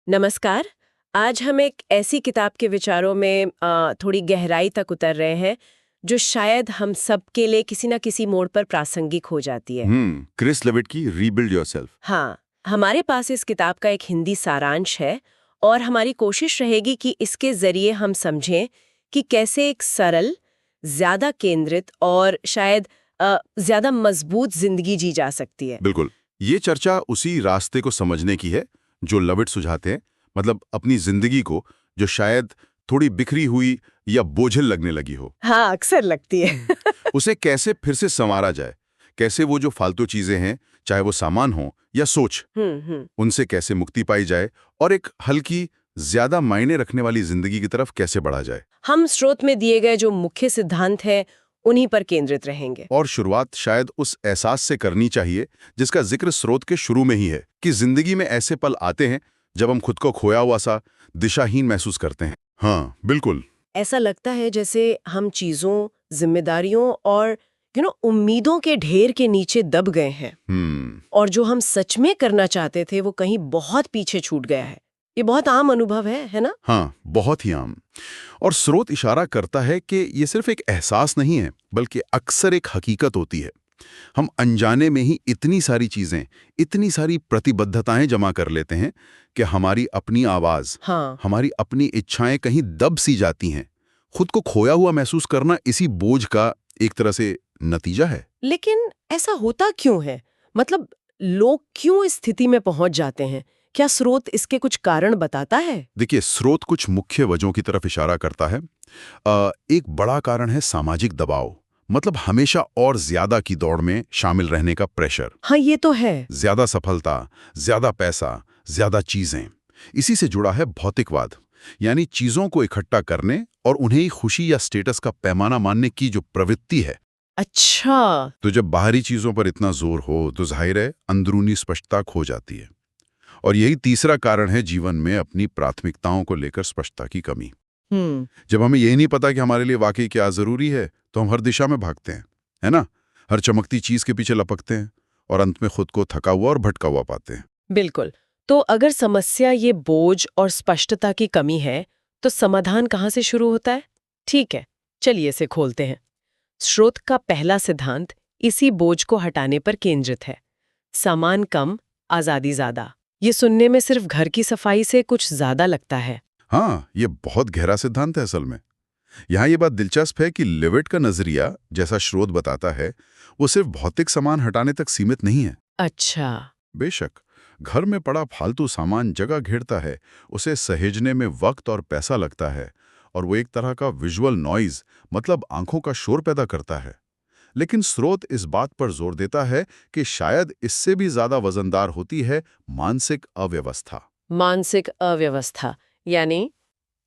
नमस्कार। आज हम एक ऐसी किताब के विचारों में थोड़ी गहराई तक उतर रहे हैं जो शायद हम सब के लिए किसी न किसी मोड़ पर प्रासंगिक हो जाती है। क्रिस लेविट की रीबिल्ड योरसेल्फ। हाँ, हमारे पास इस किताब का एक हिंदी सारांश है और हमारी कोशिश रहेगी कि इसके जरिए हम समझें कि कैसे एक सरल, ज्यादा केंद्रित और शायद ज्यादा मजबूत जिंदगी जी जा सकती है। बिल्कुल, ये चर्चा उसी रास्ते को समझने की है जो लेविट सुझाते हैं, मतलब अपनी जिंदगी को जो शायद थोड़ी बिखरी हुई या बोझिल लगने लगी हो, हाँ, अक्सर लगती है। उसे कैसे फिर से संवारा जाए, कैसे वो जो फालतू चीजें हैं, चाहे वो सामान हो या सोच, उनसे कैसे मुक्ति पाई जाए और एक हल्की, ज्यादा मायने रखने वाली जिंदगी की तरफ कैसे बढ़ा जाए। हम स्रोत में दिए गए जो मुख्य सिद्धांत हैं उन्हीं पर केंद्रित रहेंगे। और शुरुआत शायद उस एहसास से करनी चाहिए जिसका जिक्र स्रोत के शुरू में ही है, कि जिंदगी में ऐसे पल आते हैं जब हम खुद को खोया हुआ सा, दिशाहीन महसूस करते हैं। हाँ, बिल्कुल। ऐसा लगता है जैसे हम चीजों, जिम्मेदारियों और उम्मीदों के ढेर के नीचे दब गए हैं और जो हम सच में करना चाहते थे वो कहीं बहुत पीछे छूट गया है। ये बहुत आम अनुभव है ना? हाँ, बहुत ही आम। और स्रोत इशारा करता है कि ये सिर्फ एक एहसास नहीं है, बल्कि अक्सर एक हकीकत होती है। हम अनजाने में ही इतनी सारी चीजें, इतनी सारी प्रतिबद्धताएं जमा कर लेते हैं कि हमारी अपनी आवाज, हाँ। हमारी अपनी इच्छाएं कहीं दब सी जाती हैं। खुद को खोया हुआ महसूस करना इसी बोझ का एक तरह से नतीजा है। लेकिन ऐसा होता क्यों है? मतलब लोग क्यों इस स्थिति में पहुंच जाते हैं? क्या स्रोत इसके कुछ कारण बताता है? देखिए, स्रोत कुछ मुख्य वजहों की तरफ इशारा करता है। एक बड़ा कारण है सामाजिक दबाव, मतलब हमेशा और ज्यादा की दौड़ में शामिल रहने का प्रेशर। हाँ, ये तो है। ज्यादा सफलता, ज्यादा पैसा, ज्यादा चीजें। इसी से जुड़ा है भौतिकवाद, यानी चीजों को इकट्ठा करने और उन्हें ही खुशी या स्टेटस का पैमाना मानने की जो प्रवृत्ति है। अच्छा। तो जब बाहरी चीजों पर इतना जोर हो तो जाहिर है अंदरूनी स्पष्टता खो जाती है। और यही तीसरा कारण है जीवन में अपनी प्राथमिकताओं को लेकर स्पष्टता की कमी। जब हमें यही नहीं पता कि हमारे लिए वाकई क्या जरूरी है, तो हम हर दिशा में भागते हैं, है ना? हर चमकती चीज के पीछे लपकते हैं और अंत में खुद को थका हुआ और भटका हुआ पाते हैं। बिल्कुल। तो अगर समस्या ये बोझ और स्पष्टता की कमी है, तो समाधान कहाँ से शुरू होता है? ठीक है, चलिए इसे खोलते हैं। स्रोत का पहला सिद्धांत इसी बोझ को हटाने पर केंद्रित है। सामान कम, आजादी ज्यादा। ये सुनने में सिर्फ घर की सफाई से कुछ ज्यादा लगता है। हाँ, ये बहुत गहरा सिद्धांत है असल में। यहाँ ये बात दिलचस्प है कि लेविट का नजरिया, जैसा स्रोत बताता है, वो सिर्फ भौतिक सामान हटाने तक सीमित नहीं है। अच्छा। बेशक, घर में पड़ा फालतू सामान जगह घेरता है, उसे सहेजने में वक्त और पैसा लगता है, और वो एक तरह का विजुअल नॉइज, मतलब आंखों का शोर पैदा करता है। लेकिन स्रोत इस बात पर जोर देता है कि शायद इससे भी ज्यादा वजनदार होती है मानसिक अव्यवस्था। मानसिक अव्यवस्था यानी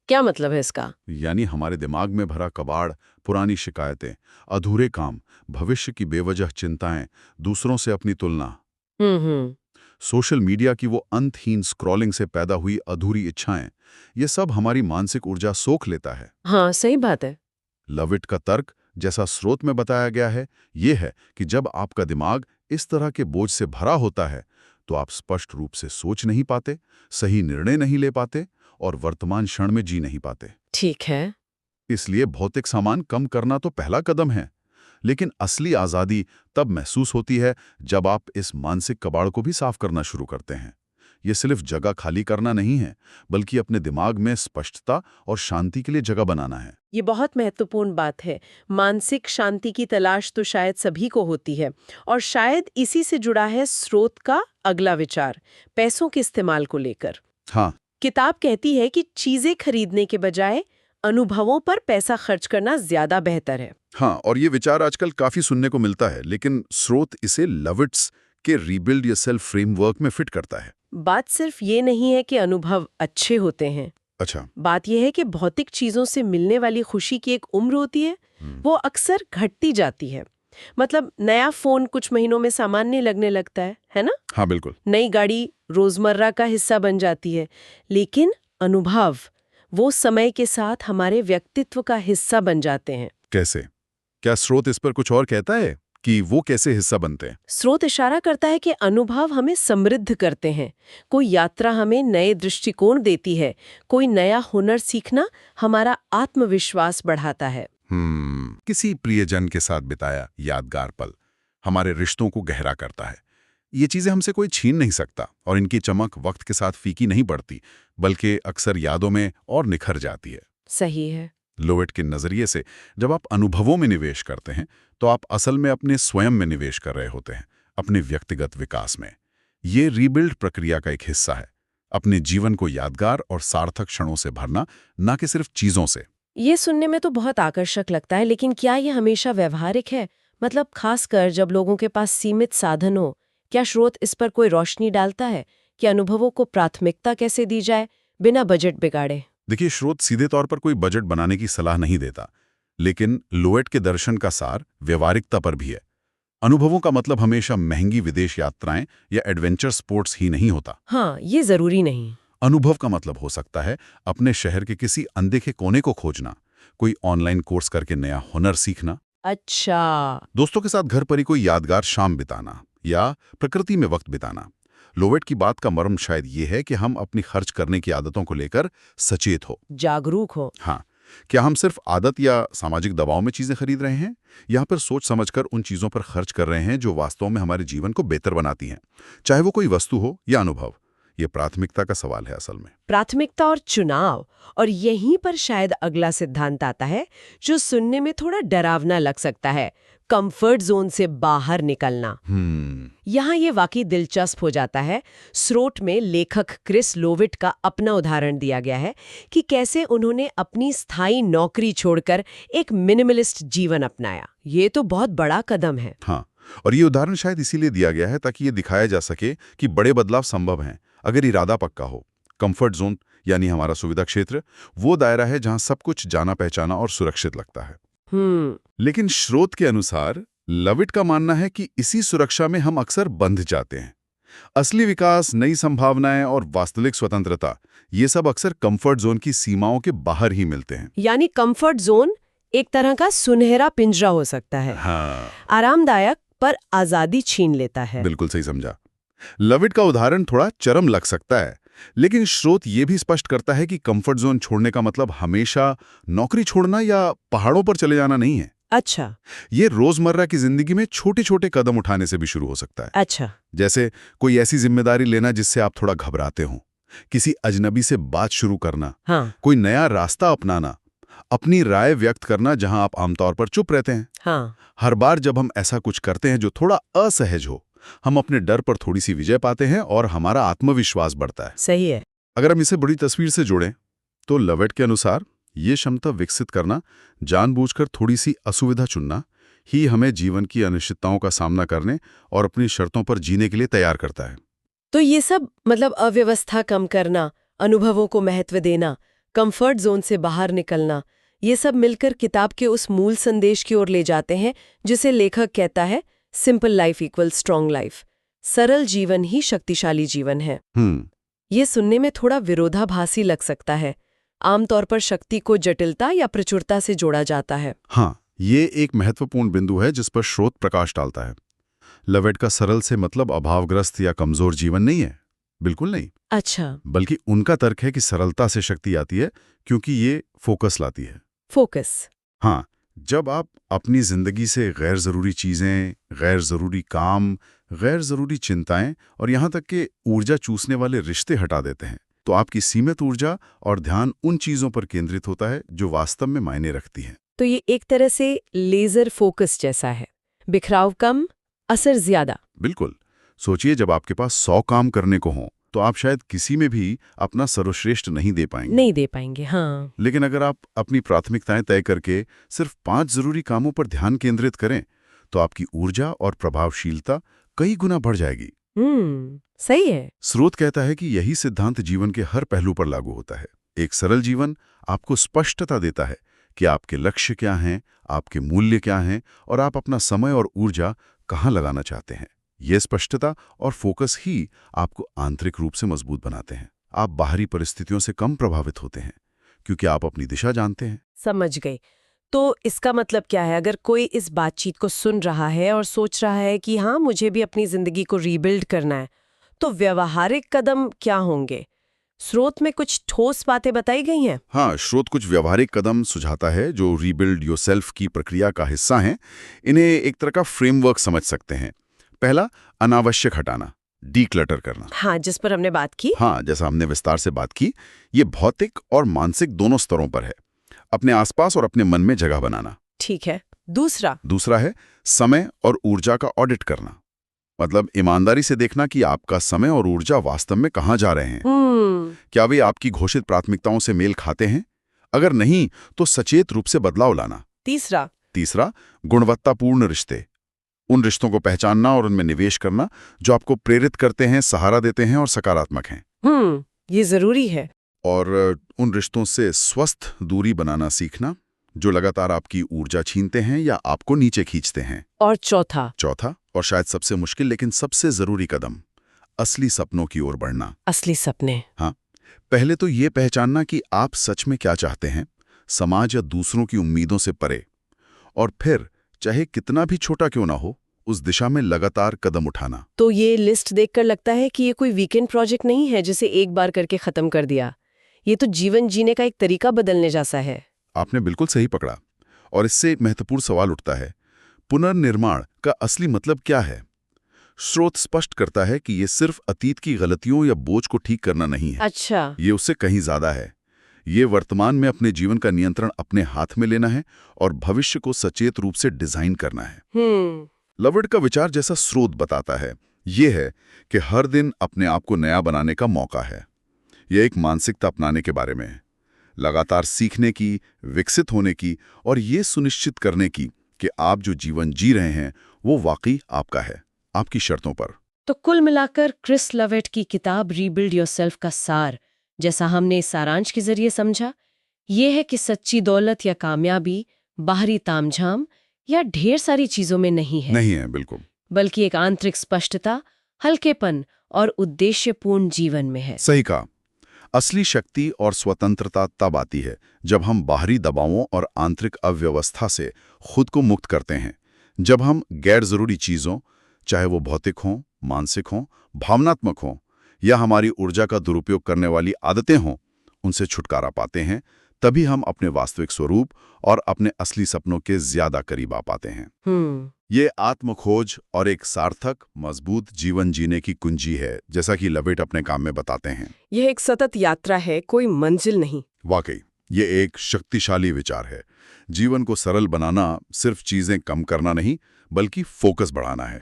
क्या मतलब है इसका? यानी हमारे दिमाग में भरा कबाड़, पुरानी शिकायतें, अधूरे काम, भविष्य की बेवजह चिंताएं, दूसरों से अपनी तुलना, हम्म। सोशल मीडिया की वो अंतहीन स्क्रॉलिंग से पैदा हुई अधूरी इच्छाएं, ये सब हमारी मानसिक ऊर्जा सोख लेता है। हाँ, सही बात है। लविट का तर्क, जैसा स्रोत में बताया गया है, ये है कि जब आपका दिमाग इस तरह के बोझ से भरा होता है, तो आप स्पष्ट रूप से सोच नहीं पाते, सही निर्णय नहीं ले पाते और वर्तमान क्षण में जी नहीं पाते। ठीक है। इसलिए भौतिक सामान कम करना तो पहला कदम है, लेकिन असली आज़ादी तब महसूस होती है जब आप इस मानसिक कबाड़ को भी साफ करना शुरू करते हैं। ये सिर्फ जगह खाली करना नहीं है, बल्कि अपने दिमाग में स्पष्टता और शांति के लिए जगह बनाना है। ये बहुत महत्वपूर्ण बात है। मानसिक शांति की तलाश तो शायद सभी को होती है और शायद इसी से जुड़ा है स्रोत का अगला विचार, पैसों के इस्तेमाल को लेकर। हाँ। किताब कहती है कि चीजें खरीदने के बजाय अनुभवों पर पैसा खर्च करना ज्यादा बेहतर है। हाँ, और ये विचार आजकल काफी सुनने को मिलता है, लेकिन स्रोत इसे लविट्स के रीबिल्ड योरसेल्फ फ्रेमवर्क में फिट करता है। बात सिर्फ ये नहीं है कि अनुभव अच्छे होते हैं। अच्छा। बात यह है कि भौतिक चीजों से मिलने वाली खुशी की एक उम्र होती है, वो अक्सर घटती जाती है। मतलब नया फोन कुछ महीनों में सामान्य लगने लगता है ना? हाँ, बिल्कुल। नई गाड़ी रोजमर्रा का हिस्सा बन जाती है, लेकिन अनुभव वो समय के साथ हमारे व्यक्तित्व का हिस्सा बन जाते हैं। कैसे? क्या स्रोत इस पर कुछ और कहता है? कि वो कैसे हिस्सा बनते हैं। स्रोत इशारा करता है कि अनुभव हमें समृद्ध करते हैं। कोई यात्रा हमें नए दृष्टिकोण देती है, कोई नया हुनर सीखना हमारा आत्मविश्वास बढ़ाता है। किसी प्रियजन के साथ बिताया यादगार पल हमारे रिश्तों को गहरा करता है। ये चीजें हमसे कोई छीन नहीं सकता और इनकी चमक वक्त के साथ फीकी नहीं पड़ती, बल्कि अक्सर यादों में और निखर जाती है। सही है। लोवेट के नजरिए से जब आप अनुभवों में निवेश करते हैं तो आप असल में अपने स्वयं में निवेश कर रहे होते हैं, अपने व्यक्तिगत विकास में। ये रीबिल्ड प्रक्रिया का एक हिस्सा है, अपने जीवन को यादगार और सार्थक क्षणों से भरना, न कि सिर्फ चीजों से। ये सुनने में तो बहुत आकर्षक लगता है, लेकिन क्या ये हमेशा व्यवहारिक है? मतलब खासकर जब लोगों के पास सीमित साधन हो, क्या स्रोत इस पर कोई रोशनी डालता है कि अनुभवों को प्राथमिकता कैसे दी जाए बिना बजट बिगाड़े? देखिए, स्रोत सीधे तौर पर कोई बजट बनाने की सलाह नहीं देता, लेकिन लोवेट के दर्शन का सार व्यवहारिकता पर भी है। अनुभवों का मतलब हमेशा महंगी विदेश यात्राएं या एडवेंचर स्पोर्ट्स ही नहीं होता। हाँ, ये जरूरी नहीं। अनुभव का मतलब हो सकता है अपने शहर के किसी अनदेखे कोने को खोजना, कोई ऑनलाइन कोर्स करके नया हुनर सीखना, अच्छा। दोस्तों के साथ घर पर ही कोई यादगार शाम बिताना या प्रकृति में वक्त बिताना। लोवेट की बात का मर्म शायद ये है कि हम अपनी खर्च करने की आदतों को लेकर सचेत हो, जागरूक हो। हाँ, क्या हम सिर्फ आदत या सामाजिक दबाव में चीजें खरीद रहे हैं, या फिर सोच समझकर उन चीजों पर खर्च कर रहे हैं जो वास्तव में हमारे जीवन को बेहतर बनाती हैं, चाहे वो कोई वस्तु हो या अनुभव। ये प्राथमिकता का सवाल है असल में। प्राथमिकता और चुनाव, और यहीं पर शायद अगला सिद्धांत आता है जो सुनने में थोड़ा डरावना लग सकता है, कंफर्ट जोन से बाहर निकलना। यहाँ ये वाकई दिलचस्प हो जाता है। स्रोत में लेखक क्रिस लोविट का अपना उदाहरण दिया गया है कि कैसे उन्होंने अपनी स्थायी नौकरी छोड़कर एक मिनिमलिस्ट जीवन अपनाया। ये तो बहुत बड़ा कदम है। हाँ, और ये उदाहरण शायद इसीलिए दिया गया है ताकि ये दिखाया जा सके कि बड़े बदलाव संभव हैं अगर इरादा पक्का हो। कंफर्ट जोन यानी हमारा सुविधा क्षेत्र वो दायरा है जहां सब कुछ जाना पहचाना और सुरक्षित लगता है। लेकिन स्रोत के अनुसार लविट का मानना है कि इसी सुरक्षा में हम अक्सर बंध जाते हैं। असली विकास, नई संभावनाएं और वास्तविक स्वतंत्रता, ये सब अक्सर कंफर्ट जोन की सीमाओं के बाहर ही मिलते हैं। यानी कंफर्ट जोन एक तरह का सुनहरा पिंजरा हो सकता है। हाँ, आरामदायक पर आजादी छीन लेता है। बिल्कुल सही समझा। लविट का उदाहरण थोड़ा चरम लग सकता है, लेकिन स्रोत ये भी स्पष्ट करता है कि कंफर्ट जोन छोड़ने का मतलब हमेशा नौकरी छोड़ना या पहाड़ों पर चले जाना नहीं है। अच्छा। ये रोजमर्रा की जिंदगी में छोटे छोटे कदम उठाने से भी शुरू हो सकता है। अच्छा। जैसे कोई ऐसी जिम्मेदारी लेना जिससे आप थोड़ा घबराते हो, किसी अजनबी से बात शुरू करना, हाँ। कोई नया रास्ता अपनाना, अपनी राय व्यक्त करना जहां आप आमतौर पर चुप रहते हैं। हाँ। हर बार जब हम ऐसा कुछ करते हैं जो थोड़ा असहज हो, हम अपने डर पर थोड़ी सी विजय पाते हैं और हमारा आत्मविश्वास बढ़ता है। सही है। अगर हम इसे बड़ी तस्वीर से जोड़ें तो लवेट के अनुसार ये क्षमता विकसित करना, जानबूझकर थोड़ी सी असुविधा चुनना ही हमें जीवन की अनिश्चितताओं का सामना करने और अपनी शर्तों पर जीने के लिए तैयार करता है। तो ये सब मतलब अव्यवस्था कम करना, अनुभवों को महत्व देना, कंफर्ट जोन से बाहर निकलना, ये सब मिलकर किताब के उस मूल संदेश की ओर ले जाते हैं जिसे लेखक कहता है simple life equal strong life. सरल जीवन ही शक्तिशाली जीवन है। ये सुनने में थोड़ा विरोधाभासी लग सकता है। आमतौर पर शक्ति को जटिलता या प्रचुरता से जोड़ा जाता है। हाँ, ये एक महत्वपूर्ण बिंदु है जिस पर स्रोत प्रकाश डालता है। लवेट का सरल से मतलब अभावग्रस्त या कमजोर जीवन नहीं है, बिल्कुल नहीं। अच्छा। बल्कि उनका तर्क है कि सरलता से शक्ति आती है क्योंकि ये फोकस लाती है। फोकस। हाँ, जब आप अपनी जिंदगी से गैर जरूरी चीजें, गैर जरूरी काम, गैर जरूरी चिंताएं और यहां तक कि ऊर्जा चूसने वाले रिश्ते हटा देते हैं, तो आपकी सीमित ऊर्जा और ध्यान उन चीजों पर केंद्रित होता है जो वास्तव में मायने रखती हैं। तो ये एक तरह से लेजर फोकस जैसा है। बिखराव कम, असर ज्यादा। बिल्कुल। सोचिए, जब आपके पास 100 काम करने को हों तो आप शायद किसी में भी अपना सर्वश्रेष्ठ नहीं दे पाएंगे। हाँ। लेकिन अगर आप अपनी प्राथमिकताएं तय करके सिर्फ 5 जरूरी कामों पर ध्यान केंद्रित करें तो आपकी ऊर्जा और प्रभावशीलता कई गुना बढ़ जाएगी। सही है। स्रोत कहता है कि यही सिद्धांत जीवन के हर पहलू पर लागू होता है। एक सरल जीवन आपको स्पष्टता देता है कि आपके लक्ष्य क्या हैं, आपके मूल्य क्या हैं और आप अपना समय और ऊर्जा कहाँ लगाना चाहते हैं। ये स्पष्टता और फोकस ही आपको आंतरिक रूप से मजबूत बनाते हैं। आप बाहरी परिस्थितियों से कम प्रभावित होते हैं क्योंकि आप अपनी दिशा जानते हैं। समझ गई। तो इसका मतलब क्या है? अगर कोई इस बातचीत को सुन रहा है और सोच रहा है कि हाँ, मुझे भी अपनी जिंदगी को रीबिल्ड करना है, तो व्यवहारिक कदम क्या होंगे? स्रोत में कुछ ठोस बातें बताई गई हैं। हाँ, स्रोत कुछ व्यवहारिक कदम सुझाता है जो रीबिल्ड योरसेल्फ की प्रक्रिया का हिस्सा हैं। इन्हें एक तरह का फ्रेमवर्क समझ सकते हैं। पहला, अनावश्यक हटाना, डीक्लटर करना। हाँ, जिस पर हमने बात की। हाँ, जैसा हमने विस्तार से बात की, ये भौतिक और मानसिक दोनों स्तरों पर है। अपने आसपास और अपने मन में जगह बनाना। ठीक है। दूसरा है समय और ऊर्जा का ऑडिट करना। मतलब ईमानदारी से देखना कि आपका समय और ऊर्जा वास्तव में कहाँ जा रहे हैं। क्या वे आपकी घोषित प्राथमिकताओं से मेल खाते हैं? अगर नहीं, तो सचेत रूप से बदलाव लाना। तीसरा, गुणवत्तापूर्ण रिश्ते। उन रिश्तों को पहचानना और उनमें निवेश करना जो आपको प्रेरित करते हैं, सहारा देते हैं और सकारात्मक हैं। ये जरूरी है। और उन रिश्तों से स्वस्थ दूरी बनाना सीखना जो लगातार आपकी ऊर्जा छीनते हैं या आपको नीचे खींचते हैं। और चौथा और शायद सबसे मुश्किल लेकिन सबसे जरूरी कदम, असली सपनों की ओर बढ़ना। असली सपने। हाँ, पहले तो ये पहचानना कि आप सच में क्या चाहते हैं, समाज या दूसरों की उम्मीदों से परे। और फिर चाहे कितना भी छोटा क्यों ना हो, उस दिशा में लगातार कदम उठाना। तो ये लिस्ट देखकर लगता है कि ये कोई वीकेंड प्रोजेक्ट नहीं है जिसे एक बार करके खत्म कर दिया। ये तो जीवन जीने का एक तरीका बदलने जैसा है। आपने बिल्कुल सही पकड़ा। और इससे एक महत्वपूर्ण सवाल उठता है, पुनर्निर्माण का असली मतलब क्या है? स्रोत स्पष्ट करता है कि ये सिर्फ अतीत की गलतियों या बोझ को ठीक करना नहीं है। अच्छा। ये उससे कहीं ज्यादा है। ये वर्तमान में अपने जीवन का नियंत्रण अपने हाथ में लेना है और भविष्य को सचेत रूप से डिजाइन करना है। लवर्ड का विचार जैसा स्रोत बताता है, ये है कि हर दिन अपने आप को नया बनाने का मौका है। यह एक मानसिकता अपनाने के बारे में है, लगातार सीखने की, विकसित होने की और ये सुनिश्चित करने की कि आप जो जीवन जी रहे हैं वो वाकई आपका है, आपकी शर्तों पर। तो कुल मिलाकर क्रिस लवेट की किताब रीबिल्ड योरसेल्फ का सार, जैसा हमने इस सारांश के जरिए समझा, ये है कि सच्ची दौलत या कामयाबी बाहरी तामझाम या ढेर सारी चीजों में नहीं है, बिल्कुल, बल्कि एक आंतरिक स्पष्टता, हल्केपन और उद्देश्यपूर्ण जीवन में है। सही कहा। असली शक्ति और स्वतंत्रता तब आती है जब हम बाहरी दबावों और आंतरिक अव्यवस्था से खुद को मुक्त करते हैं। जब हम गैर जरूरी चीजों, चाहे वो भौतिक हों, मानसिक हों, भावनात्मक हों या हमारी ऊर्जा का दुरुपयोग करने वाली आदतें हों, उनसे छुटकारा पाते हैं, तभी हम अपने वास्तविक स्वरूप और अपने असली सपनों के ज्यादा करीब आ पाते हैं। ये आत्मखोज और एक सार्थक, मजबूत जीवन जीने की कुंजी है, जैसा कि लवेट अपने काम में बताते हैं। यह एक सतत यात्रा है, कोई मंजिल नहीं। वाकई, ये एक शक्तिशाली विचार है। जीवन को सरल बनाना सिर्फ चीजें कम करना नहीं, बल्कि फोकस बढ़ाना है।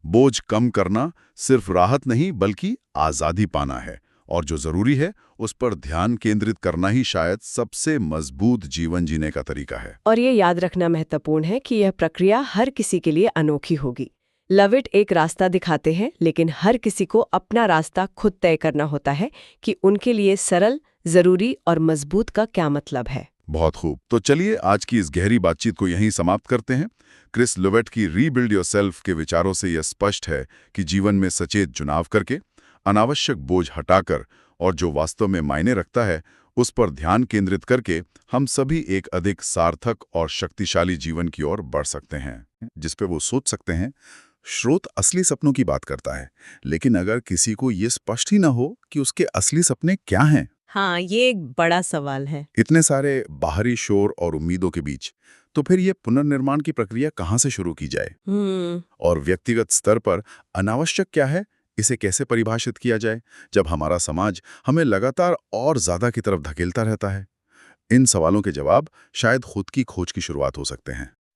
बोझ कम करना सिर्फ राहत नहीं, बल्कि आजादी पाना है। और जो जरूरी है, उस पर ध्यान केंद्रित करना ही शायद सबसे मजबूत जीवन जीने का तरीका है। और ये याद रखना महत्वपूर्ण है कि यह प्रक्रिया हर किसी के लिए अनोखी होगी। लवेट एक रास्ता दिखाते हैं, लेकिन हर किसी को अपना रास्ता खुद तय करना होता है कि उनके लिए सरल, जरूरी और मजबूत का क्या मतलब है। बहुत खूब। तो चलिए आज की इस गहरी बातचीत को यहीं समाप्त करते हैं। क्रिस लवेट की रीबिल्ड योरसेल्फ के विचारों से यह स्पष्ट है कि जीवन में सचेत चुनाव करके, अनावश्यक बोझ हटाकर और जो वास्तव में मायने रखता है उस पर ध्यान केंद्रित करके हम सभी एक अधिक सार्थक और शक्तिशाली जीवन की ओर बढ़ सकते हैं, जिस पे वो सोच सकते हैं। स्रोत असली सपनों की बात करता है, लेकिन अगर किसी को ये स्पष्ट ही ना हो कि उसके असली सपने क्या हैं, हाँ, ये एक बड़ा सवाल है। इतने सारे बाहरी शोर और उम्मीदों के बीच, तो फिर ये पुनर्निर्माण की प्रक्रिया कहाँ से शुरू की जाए? और व्यक्तिगत स्तर पर अनावश्यक क्या है, इसे कैसे परिभाषित किया जाए जब हमारा समाज हमें लगातार और ज्यादा की तरफ धकेलता रहता है? इन सवालों के जवाब शायद खुद की खोज की शुरुआत हो सकते हैं।